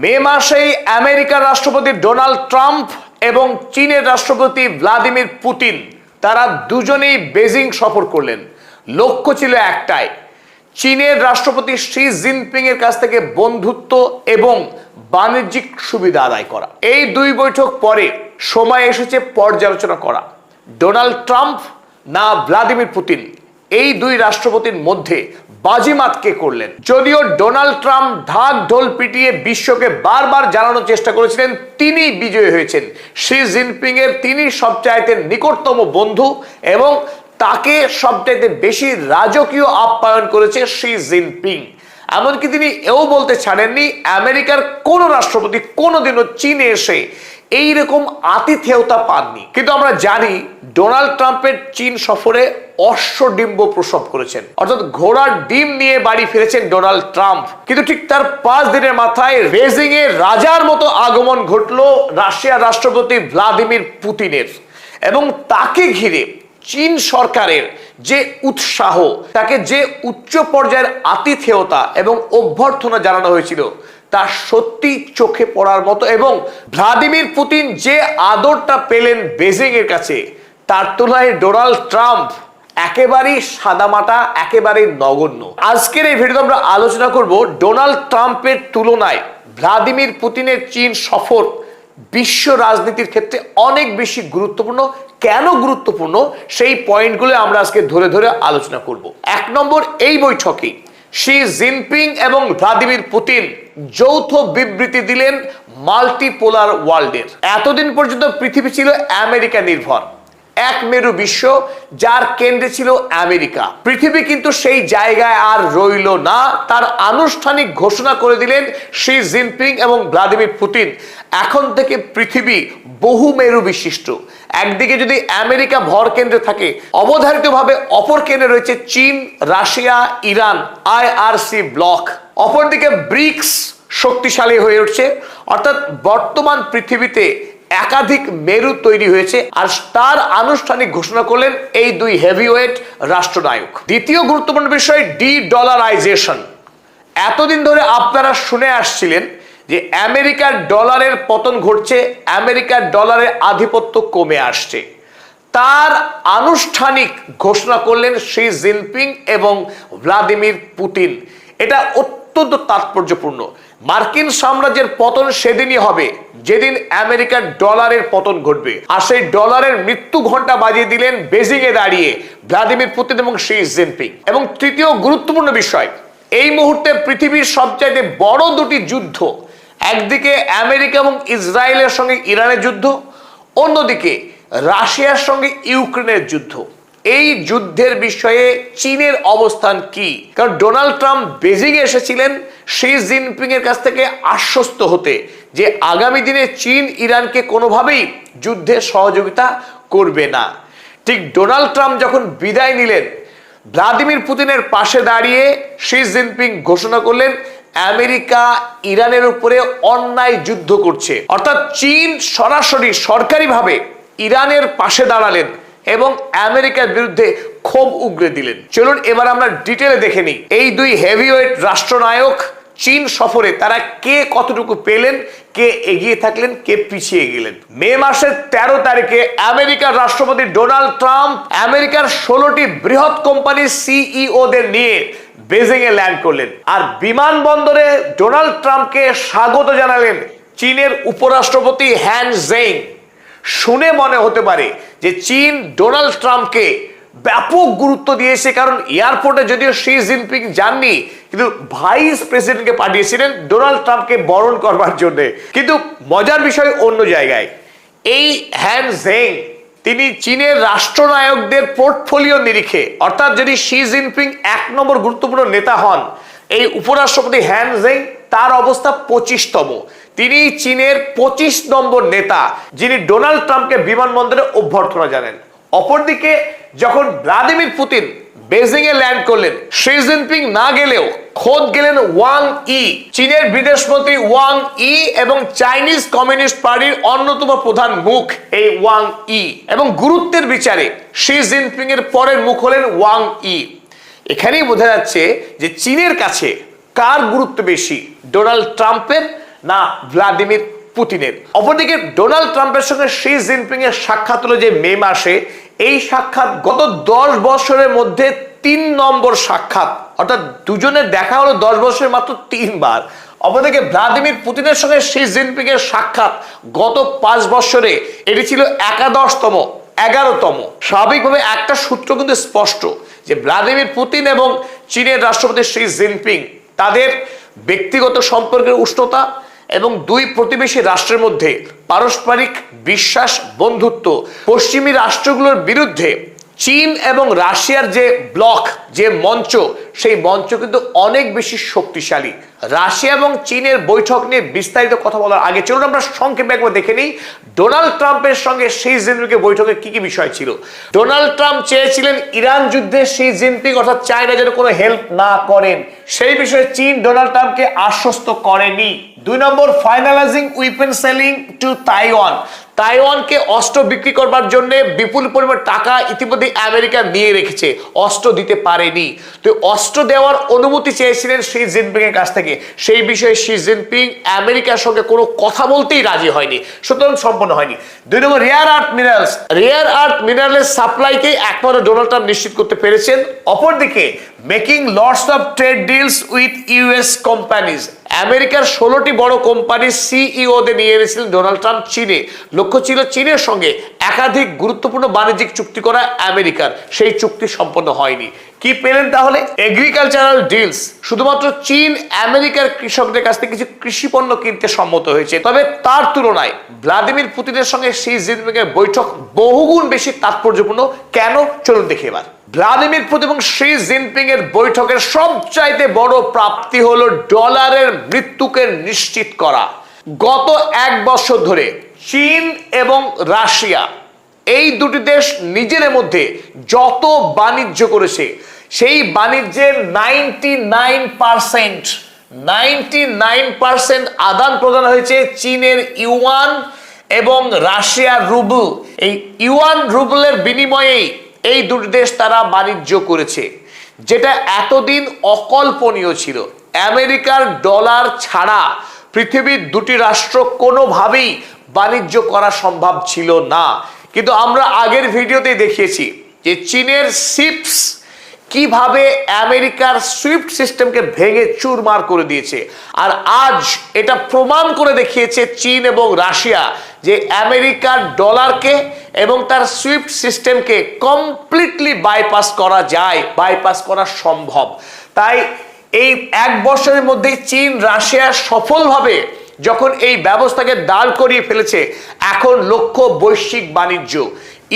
মে মাসেই আমেরিকার রাষ্ট্রপতি ডোনাল্ড ট্রাম্প এবং চীনের রাষ্ট্রপতি ভ্লাদিমির পুতিন তারা দুজনেই বেজিং সফর করলেন। লক্ষ্য ছিল একটাই, চীনের রাষ্ট্রপতি শি জিনপিং এর কাছ থেকে বন্ধুত্ব এবং বাণিজ্যিক সুবিধা আদায় করা। এই দুই বৈঠক পরে সময় এসেছে পর্যালোচনা করা, ডোনাল্ড ট্রাম্প না ভ্লাদিমির পুতিন, এই দুই রাষ্ট্রপতির মধ্যে বাজিমাত কে করলেন। যদিও ডোনাল্ড ট্রাম্প ঢাক ঢোল পিটিয়ে বিশ্বকে বারবার জানানোর চেষ্টা করেছিলেন তিনি বিজয়ী হয়েছেন, শি জিনপিং এর তিনি সবচাইতে নিকটতম বন্ধু এবং তাকে সবচাইতে বেশি রাজকীয় আপ্যায়ন করেছে শি জিনপিং। এমনকি তিনি এও বলতে ছাড়েননি আমেরিকার কোন রাষ্ট্রপতি কোনোদিনও চীনে এসে এইরকম আতিথেয়তা পাননি। কিন্তু আমরা জানি ডোনাল্ড ট্রাম্পের চীন সফরে অশ্বডিম্ব প্রসব করেছেন, অর্থাৎ ঘোড়ার ডিম নিয়ে বাড়ি ফিরেছেন ডোনাল্ড ট্রাম্প। কিন্তু ঠিক তার 5 দিনের মাথায় বেজিং এ রাজার মতো আগমন ঘটলো রাশিয়ার রাষ্ট্রপতি ভ্লাদিমির পুতিনের এবং তাকে ঘিরে চীন সরকারের যে উৎসাহ, তাকে যে উচ্চ পর্যায়ের আতিথেয়তা এবং অভ্যর্থনা জানানো হয়েছিল তা সত্যি চোখে পড়ার মতো। এবং ভ্লাদিমির পুতিন যে আদরটা পেলেন বেজিং এর কাছে তার তুলনায় ডোনাল্ড ট্রাম্প একেবারেই সাদামাটা, একেবারেই নগণ্য। আজকের এই ভিডিওতে আমরা আলোচনা করব ডোনাল্ড ট্রাম্পের তুলনায় ভ্লাদিমির পুতিনের চীন সফর বিশ্ব রাজনীতির ক্ষেত্রে অনেক বেশি গুরুত্বপূর্ণ। কেন গুরুত্বপূর্ণ সেই পয়েন্টগুলো আমরা আজকে ধরে ধরে আলোচনা করব। 1 নম্বর, এই বৈঠকে শি জিনপিং এবং ভ্লাদিমির পুতিন যৌথ বিবৃতি দিলেন মাল্টিপোলার ওয়ার্ল্ডের। এতদিন পর্যন্ত পৃথিবী ছিল আমেরিকা নির্ভর, এক মেরু বিশ্ব যার কেন্দ্রে ছিল আমেরিকা। পৃথিবী কিন্তু সেই জায়গায় আর রইল না, তার আনুষ্ঠানিক ঘোষণা করে দিলেন শি জিনপিং এবং ভ্লাদিমির পুতিন। এখন থেকে পৃথিবী বহু মেরু বিশিষ্ট। একদিকে যদি আমেরিকা ভর কেন্দ্রে থাকে, অবধারিতভাবে অপর কেন্দ্রে রয়েছে চীন, রাশিয়া, ইরান, আইআরসি ব্লক। অপরদিকে ব্রিক্স শক্তিশালী হয়ে উঠছে, অর্থাৎ বর্তমান পৃথিবীতে একাধিক মেরু তৈরি হয়েছে। আর তার আনুষ্ঠানিক ঘোষণা করলেন এই দুই হেভিওয়েট রাষ্ট্রনায়ক। দ্বিতীয় গুরুত্বপূর্ণ বিষয় ডি-ডলারাইজেশন। এতদিন ধরে আপনারা শুনে আসছিলেন যে আমেরিকার ডলারের পতন ঘটছে, আমেরিকার ডলারের আধিপত্য কমে আসছে। তার আনুষ্ঠানিক ঘোষণা করলেন শি জিনপিং এবং ভ্লাদিমির পুতিন। এটা অত্যন্ত তাৎপর্যপূর্ণ। মার্কিন সাম্রাজ্যের পতন সেদিনই হবে যেদিন আমেরিকার ডলারের পতন ঘটবে। আর সেই ডলারের মৃত্যু ঘন্টা বাজিয়ে দিলেন বেজিং এ দাঁড়িয়ে ভ্লাদিমির পুতিন এবং শি জিনপিং। এবং তৃতীয় গুরুত্বপূর্ণ বিষয়, এই মুহূর্তে পৃথিবীর সবচাইতে বড় দুটি যুদ্ধ, একদিকে আমেরিকা এবং ইসরায়েলের সঙ্গে ইরানের যুদ্ধ, অন্যদিকে রাশিয়ার সঙ্গে ইউক্রেনের যুদ্ধ। এই যুদ্ধের বিষয়ে চীনের অবস্থান কি? কারণ ডোনাল্ড ট্রাম্প বেজিং এ এসেছিলেন শি জিনপিং এর কাছ থেকে আশ্বস্ত হতে যে আগামী দিনে চীন ইরানকে কোনোভাবেই যুদ্ধে সহযোগিতা করবে না। ঠিক ডোনাল্ড ট্রাম্প যখন বিদায় নিলেন, ভ্লাদিমির পুতিনের পাশে দাঁড়িয়ে শি জিনপিং ঘোষণা করলেন আমেরিকা ইরানের উপরে অন্যায় যুদ্ধ করছে। অর্থাৎ চীন সরাসরি সরকারিভাবে ইরানের পাশে দাঁড়ালেন এবং আমেরিকার বিরুদ্ধে ক্ষোভ উগরে দিলেন। চলুন এবার আমরা ডিটেলে দেখে নিই এই দুই হেভিওয়েট রাষ্ট্রনায়ক চীন সফরে তারা কে কতটুকু পেলেন, কে এগিয়ে থাকলেন, কে পিছিয়ে গেলেন। মে মাসের 13 তারিখে আমেরিকার রাষ্ট্রপতি ডোনাল্ড ট্রাম্প আমেরিকার 16টি বৃহৎ কোম্পানির সিইওদের নিয়ে বেজিং এ ল্যান্ড করলেন। আর বিমানবন্দরে ডোনাল্ড ট্রাম্পকে স্বাগত জানালেন চীনের উপরাষ্ট্রপতি হ্যান জেইং। শুনে মনে হতে পারে যে চীন ডোনাল্ড ট্রাম্পকে ব্যাপক গুরুত্ব দিয়েছে, কারণ এয়ারপোর্টে যদিও শি জিনপিং যাননি, কিন্তু ভাইস প্রেসিডেন্টকে পাঠিয়েছিলেন ডোনাল্ড ট্রাম্পকে বরণ করবার জন্য। কিন্তু মজার বিষয় অন্য জায়গায়। এই হ্যান জেইং তিনি চীনের রাষ্ট্রনায়কদের পোর্টফোলিও নিরিখে, অর্থাৎ যদি শি জিনপিং 1 নম্বর গুরুত্বপূর্ণ নেতা হন, এই উপরাষ্ট্রপতি হ্যান জেইং তার অবস্থা 25তম। তিনি চীনের 25 নম্বর নেতা যিনি ডোনাল্ড ট্রাম্পকে বিমানবন্দরে অভ্যর্থনা জানান। অপরদিকে যখন ভ্লাদিমির পুতিন বেজিং এ ল্যান্ড করলেন, শি জিনপিং না গেলেও খোদ গেলেন ওয়াং ই, চীনের বিদেশমন্ত্রী ওয়াং ই এবং চাইনিজ কমিউনিস্ট পার্টির অন্যতম প্রধান মুখ এই ওয়াং ই। এবং গুরুত্বের বিচারে শি জিনপিং এর পরের মুখ হলেন ওয়াং ই। এখানেই বোঝা যাচ্ছে যে চীনের কাছে কার গুরুত্ব বেশি, ডোনাল্ড ট্রাম্পের না ভ্লাদিমির পুতিনের? অপরদিকে ডোনাল্ড ট্রাম্পের সঙ্গে শি জিনপিং এর সাক্ষাৎ হলো যে মে মাসে, এই সাক্ষাৎ গত 10 বছরের মধ্যে 3 নম্বর সাক্ষাৎ, অর্থাৎ দুজনের দেখা হলো 10 বছরের মাত্র 3 বার। অপরদিকে ভ্লাদিমির পুতিনের সঙ্গে শি জিনপিং এর সাক্ষাৎ গত 5 বছরে এটি ছিল 11তম 11তম। স্বাভাবিকভাবে একটা সূত্র কিন্তু স্পষ্ট যে ভ্লাদিমির পুতিন এবং চীনের রাষ্ট্রপতি শি জিনপিং তাদের ব্যক্তিগত সম্পর্কের উষ্ণতা এবং দুই প্রতিবেশী রাষ্ট্রের মধ্যে পারস্পরিক বিশ্বাস, বন্ধুত্ব, পশ্চিমী রাষ্ট্রগুলোর বিরুদ্ধে চীন এবং রাশিয়ার যে ব্লক, যে মঞ্চ, সেই মঞ্চ কিন্তু অনেক বেশি শক্তিশালী। রাশিয়া এবং চীনের বৈঠক নিয়ে বিস্তারিত কথা বলার আগে চলুন আমরা সংক্ষেপে একবার দেখে নিই ডোনাল্ড ট্রাম্পের সঙ্গে শি জিনপিং বৈঠকে কি কি বিষয় ছিল। ডোনাল্ড ট্রাম্প চেয়েছিলেন ইরান যুদ্ধে শি জিনপিং অর্থাৎ চায়না যেন কোনো হেল্প না করেন, সেই বিষয়ে চীন ডোনাল্ড ট্রাম্পকে আশ্বস্ত করেনি। 2 নম্বর, finalising weapon selling to Taiwan. তাইওয়ানকে অস্ত্র বিক্রি করবার জন্য বিপুল পরিমাণ টাকা ইতিমধ্যে আমেরিকা নিয়ে রেখেছে, অস্ত্র দিতে পারেনি। তো অস্ত্র দেওয়ার অনুমতি চেয়েছিলেন শি জিনপিং এর কাছ থেকে, সেই বিষয়ে শি জিনপিং আমেরিকার সঙ্গে কোনো কথা বলতেই রাজি হয়নি, সুতরাং সম্পন্ন হয়নি। 2 নম্বর, rare earth minerals. Rare earth মিনারেলের সাপ্লাইকে একমাত্র ডোনাল্ড ট্রাম্প নিশ্চিত করতে পেরেছেন। অপরদিকে making lots of trade deals with US companies. আমেরিকার 16টি বড় কোম্পানির সিইওদের নিয়ে এনেছিলেন ডোনাল্ড ট্রাম্প চীনে। লক্ষ্য ছিল চীনের সঙ্গে একাধিক গুরুত্বপূর্ণ বাণিজ্যিক চুক্তি করা আমেরিকার, সেই চুক্তি সম্পন্ন হয়নি। কি পেলেন তাহলে? Agricultural deals. শুধুমাত্র চীন আমেরিকার কৃষকদের কাছ থেকে কিছু কৃষি পণ্য কিনতে সম্মত হয়েছে, তবে তার তুলনায় ভ্লাদিমির পুতিনের সঙ্গে শি জিনপিং এর বৈঠক বহুগুণ বেশি তাৎপর্যপূর্ণ। কেন? চলুন দেখি এবার। ভ্লাদিমির পুতিন এবং শি জিনপিং এর বৈঠকের সবচাইতে বড় প্রাপ্তি হলো ডলারের মৃত্যুকে নিশ্চিত করা। গত 1 বছর ধরে চীন এবং রাশিয়া এই দুটি দেশ নিজেদের মধ্যে যত বাণিজ্য করেছে, সেই বাণিজ্যের 99% আদান প্রদান হয়েছে চীনের ইউয়ান এবং রাশিয়ার রুবল। এই ইউয়ান রুবলের বিনিময়েই এই দুটি দেশ তারা বাণিজ্য করেছে, যেটা এতদিন অকল্পনীয় ছিল। আমেরিকার ডলার ছাড়া পৃথিবীর দুটি রাষ্ট্র কোনোভাবেই বাণিজ্য করা সম্ভব ছিল না। কিন্তু আমরা আগের ভিডিওতে দেখিয়েছি যে চীনের সিপস কিভাবে আমেরিকার সুইফট সিস্টেমকে ভেঙে চুরমার করে দিয়েছে। আর আজ এটা প্রমাণ করে দেখিয়েছে চীন এবং রাশিয়া যে আমেরিকার ডলারকে এবং তার সুইফট সিস্টেমকে কমপ্লিটলি বাইপাস করা যায়, বাইপাস করা সম্ভব। তাই এই 1 বছরের মধ্যে চীন রাশিয়া সফলভাবে যখন এই ব্যবস্থাকে দাঁড় করিয়ে ফেলেছে, এখন লক্ষ্য বৈশ্বিক বাণিজ্য।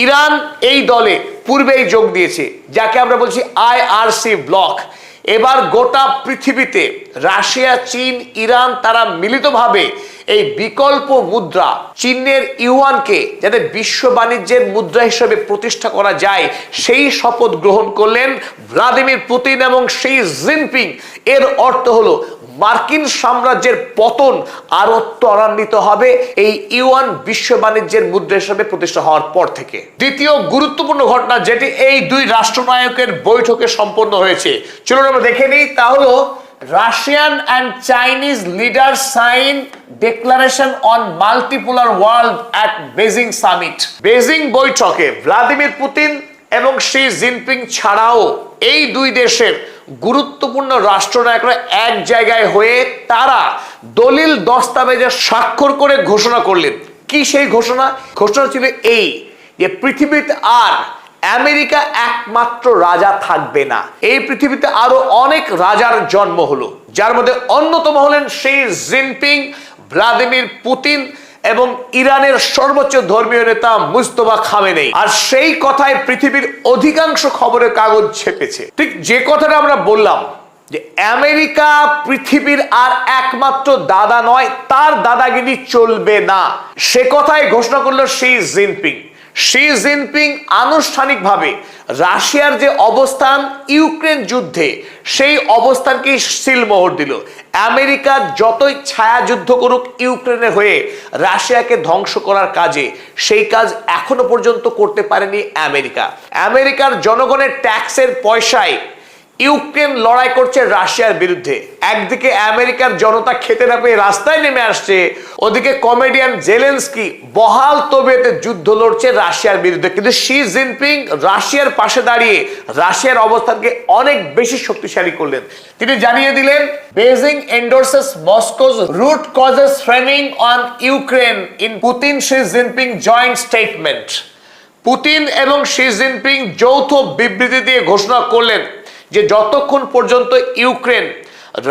ইরান এই দলে পূর্বেই যোগ দিয়েছে, যাকে আমরা বলছি IRC ব্লক। এবার গোটা পৃথিবীতে রাশিয়া, চীন, ইরান তারা মিলিতভাবে এই বিকল্প মুদ্রা চীনের ইউয়ানকে যাতে বিশ্ব বাণিজ্যের মুদ্রা হিসেবে প্রতিষ্ঠা করা যায়, সেই শপথ গ্রহণ করলেন ভ্লাদিমির পুতিন এবং শি জিনপিং। এর অর্থ হলো মার্কিন সাম্রাজ্যের পতন আরো ত্বরান্বিত হবে এই ইউয়ান বিশ্ব বাণিজ্যের মুদ্রা হিসেবে প্রতিষ্ঠা হওয়ার পর থেকে। দ্বিতীয় গুরুত্বপূর্ণ ঘটনা যেটি এই দুই রাষ্ট্রনায়কের বৈঠকে সম্পন্ন হয়েছে, চলুন আমরা দেখে নিই। তা হলো Russian and Chinese leader sign declaration on multipolar world at Beijing summit. Beijing বৈঠকে ভ্লাদিমির পুতিন এবং শি জিনপিং ছাড়াও এই দুই দেশের গুরুত্বপূর্ণ রাষ্ট্রনায়করা এক জায়গায় হয়ে তারা দলিল দস্তাবেজে স্বাক্ষর করে ঘোষণা করলেন। কি সেই ঘোষণা? ঘোষণা ছিল এই যে পৃথিবীতে আর আমেরিকা একমাত্র রাজা থাকবে না, এই পৃথিবীতে আরো অনেক রাজার জন্ম হলো, যার মধ্যে অন্যতম হলেন শি জিনপিং, ভ্লাদিমির পুতিন এবং ইরানের সর্বোচ্চ ধর্মীয় নেতা মুস্তফা খামেনেই। আর সেই কথায় পৃথিবীর অধিকাংশ খবরের কাগজ ছেপেছে। ঠিক যে কথাটা আমরা বললাম যে আমেরিকা পৃথিবীর আর একমাত্র দাদা নয়, তার দাদাগিরি চলবে না, সে কথাই ঘোষণা করলো শি জিনপিং। শি জিনপিং আনুষ্ঠানিকভাবে রাশিয়ার যে অবস্থান ইউক্রেন যুদ্ধে, সেই অবস্থানকে সিলমোহর দিল। আমেরিকা যতই ছায়া যুদ্ধ করুক ইউক্রেনে হয়ে রাশিয়াকে ধ্বংস করার কাজে, সেই কাজ এখনো পর্যন্ত করতে পারেনি আমেরিকা। আমেরিকার জনগণের ট্যাক্সের পয়সায় ইউক্রেন লড়াই করছে রাশিয়ার বিরুদ্ধে। একদিকে আমেরিকার জনতা খেতে না পেয়ে রাস্তায় নেমে আসছে, ওদিকে কমেডিয়ান জেলেনস্কি বহাল তবিয়তে যুদ্ধ লড়ছে রাশিয়ার বিরুদ্ধে। কিন্তু শি জিনপিং রাশিয়ার পাশে দাঁড়িয়ে রাশিয়ার অবস্থানকে অনেক বেশি শক্তিশালী করলেন। তিনি জানিয়ে দিলেন, Beijing endorses Moscow's root causes framing on Ukraine in Putin Xi Jinping joint statement. Putin এবং শি জিনপিং যৌথ বিবৃতি দিয়ে ঘোষণা করলেন যে যতক্ষণ পর্যন্ত ইউক্রেন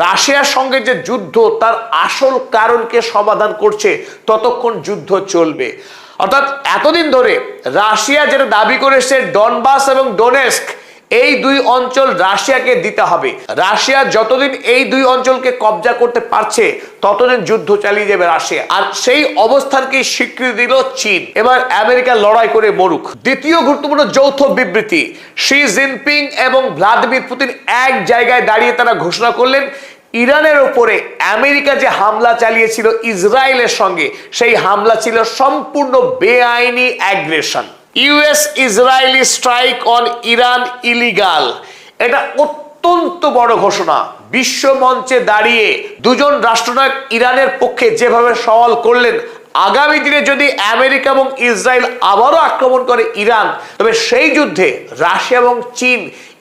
রাশিয়ার সঙ্গে যে যুদ্ধ তার আসল কারণকে সমাধান করছে ততক্ষণ যুদ্ধ চলবে। অর্থাৎ এতদিন ধরে রাশিয়া যেটা দাবি করেছে ডনবাস এবং ডোনেস্ক এই দুই অঞ্চল রাশিয়াকে দিতে হবে, রাশিয়া যতদিন এই দুই অঞ্চলকে কবজা করতে পারছে ততদিন যুদ্ধ চালিয়ে যাবে রাশিয়া। আর সেই অবস্থানকে স্বীকৃতি দিল চীন। এবার আমেরিকা লড়াই করে মরুক। দ্বিতীয় গুরুত্বপূর্ণ যৌথ বিবৃতি, শি জিনপিং এবং ভ্লাদিমির পুতিন এক জায়গায় দাঁড়িয়ে তারা ঘোষণা করলেন ইরানের উপরে আমেরিকা যে হামলা চালিয়েছিল ইসরায়েলের সঙ্গে, সেই হামলা ছিল সম্পূর্ণ বেআইনি aggression. US Israeli strike on Iran illegal. এটা অত্যন্ত বড় ঘোষণা। বিশ্ব মঞ্চে দাঁড়িয়ে দুজন রাষ্ট্রনায়ক ইরানের পক্ষে যেভাবে সওয়াল করলেন, আগামী দিনে যদি আমেরিকা এবং ইসরায়েল আবারও আক্রমণ করে ইরান, তবে সেই যুদ্ধে রাশিয়া এবং চীন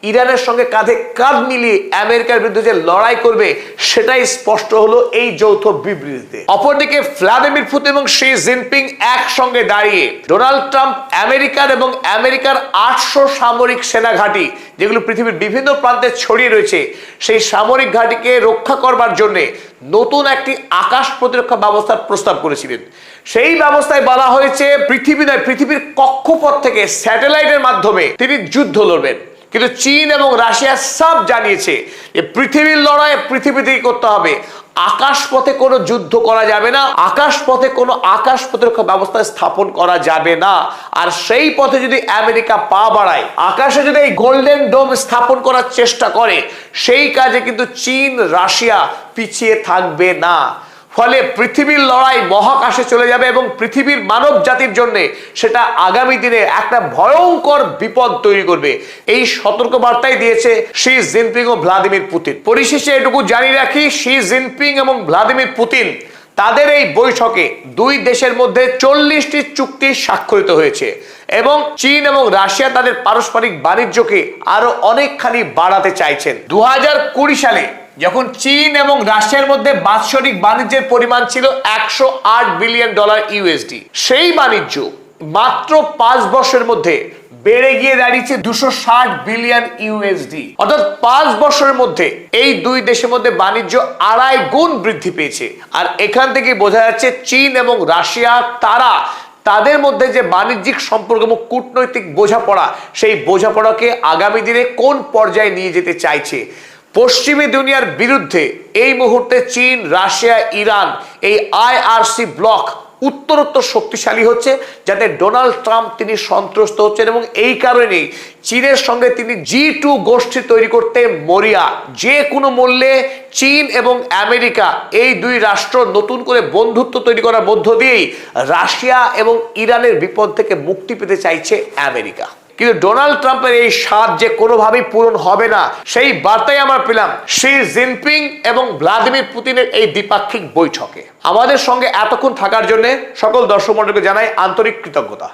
ইরানের সঙ্গে কাঁধে কাঁধ মিলিয়ে আমেরিকার বিরুদ্ধে যে লড়াই করবে সেটাই স্পষ্ট হলো এই যৌথ বিবৃতিতে। অপরদিকে ভ্লাদিমির পুতিন এবং শি জিনপিং একসঙ্গে দাঁড়িয়ে ডোনাল্ড ট্রাম্প আমেরিকার এবং আমেরিকার 800 সামরিক সেনা ঘাঁটি যেগুলো পৃথিবীর বিভিন্ন প্রান্তে ছড়িয়ে রয়েছে, সেই সামরিক ঘাঁটিকে রক্ষা করবার জন্য নতুন একটি আকাশ প্রতিরক্ষা ব্যবস্থার প্রস্তাব করেছিলেন। সেই ব্যবস্থায় বলা হয়েছে পৃথিবীর কক্ষপথ থেকে স্যাটেলাইটের মাধ্যমে তিনি যুদ্ধ লড়বেন। কিন্তু চীন এবং রাশিয়া সব জানিয়েছে যে পৃথিবীর লড়াই পৃথিবীতেই করতে হবে, আকাশ পথে কোনো যুদ্ধ করা যাবে না, আকাশ পথে কোনো আকাশ প্রতিরক্ষা ব্যবস্থা স্থাপন করা যাবে না। আর সেই পথে যদি আমেরিকা পা বাড়ায়, আকাশে যদি এই গোল্ডেন ডোম স্থাপন করার চেষ্টা করে, সেই কাজে কিন্তু চীন রাশিয়া পিছিয়ে থাকবে না। ফলে পৃথিবীর লড়াই মহাকাশে চলে যাবে এবং পৃথিবীর মানব জাতির জন্য সেটা আগামী দিনে একটা ভয়ঙ্কর বিপদ তৈরি করবে। এই সতর্ক বার্তাই দিয়েছে শি জিনপিং ও ভ্লাদিমির পুতিন। পরিশেষে এটুকু জানিয়ে রাখি, শি জিনপিং এবং ভ্লাদিমির পুতিন তাদের এই বৈঠকে দুই দেশের মধ্যে 40টি চুক্তি স্বাক্ষরিত হয়েছে এবং চীন এবং রাশিয়া তাদের পারস্পরিক বাণিজ্যকে আরো অনেকখানি বাড়াতে চাইছেন। 2020 সালে যখন চীন এবং রাশিয়ার মধ্যে বাৎসরিক বাণিজ্যের পরিমাণ ছিল $108 বিলিয়ন ইউএসডি, সেই বাণিজ্য মাত্র 5 বছরের মধ্যে বেড়ে গিয়ে দাঁড়িয়েছে $260 বিলিয়ন ইউএসডি। অর্থাৎ 5 বছরের মধ্যে এই দুই দেশের মধ্যে বাণিজ্য 2.5 গুণ বৃদ্ধি পেয়েছে। আর এখান থেকে বোঝা যাচ্ছে চীন এবং রাশিয়া তাদের মধ্যে যে বাণিজ্যিক সম্পর্ক এবং কূটনৈতিক বোঝাপড়া, সেই বোঝাপড়াকে আগামী দিনে কোন পর্যায়ে নিয়ে যেতে চাইছে। পশ্চিমী দুনিয়ার বিরুদ্ধে এই মুহূর্তে চীন, রাশিয়া, ইরান এই আইআরসি ব্লক উত্তরোত্তর শক্তিশালী হচ্ছে, যাতে ডোনাল্ড ট্রাম্প তিনি সন্ত্রস্ত হচ্ছেন এবং এই কারণেই চীনের সঙ্গে তিনি G2 গোষ্ঠী তৈরি করতে মরিয়া। যে কোনো মূল্যে চীন এবং আমেরিকা এই দুই রাষ্ট্র নতুন করে বন্ধুত্ব তৈরি করার মধ্য দিয়েই রাশিয়া এবং ইরানের বিপদ থেকে মুক্তি পেতে চাইছে আমেরিকা। কিন্তু ডোনাল্ড ট্রাম্পের এই স্বাদ যে কোনোভাবেই পূরণ হবে না, সেই বার্তাই আমরা পেলাম শি জিনপিং এবং ভ্লাদিমির পুতিনের এই দ্বিপাক্ষিক বৈঠকে। আমাদের সঙ্গে এতক্ষণ থাকার জন্য সকল দর্শক মণ্ডলীকে জানাই আন্তরিক কৃতজ্ঞতা।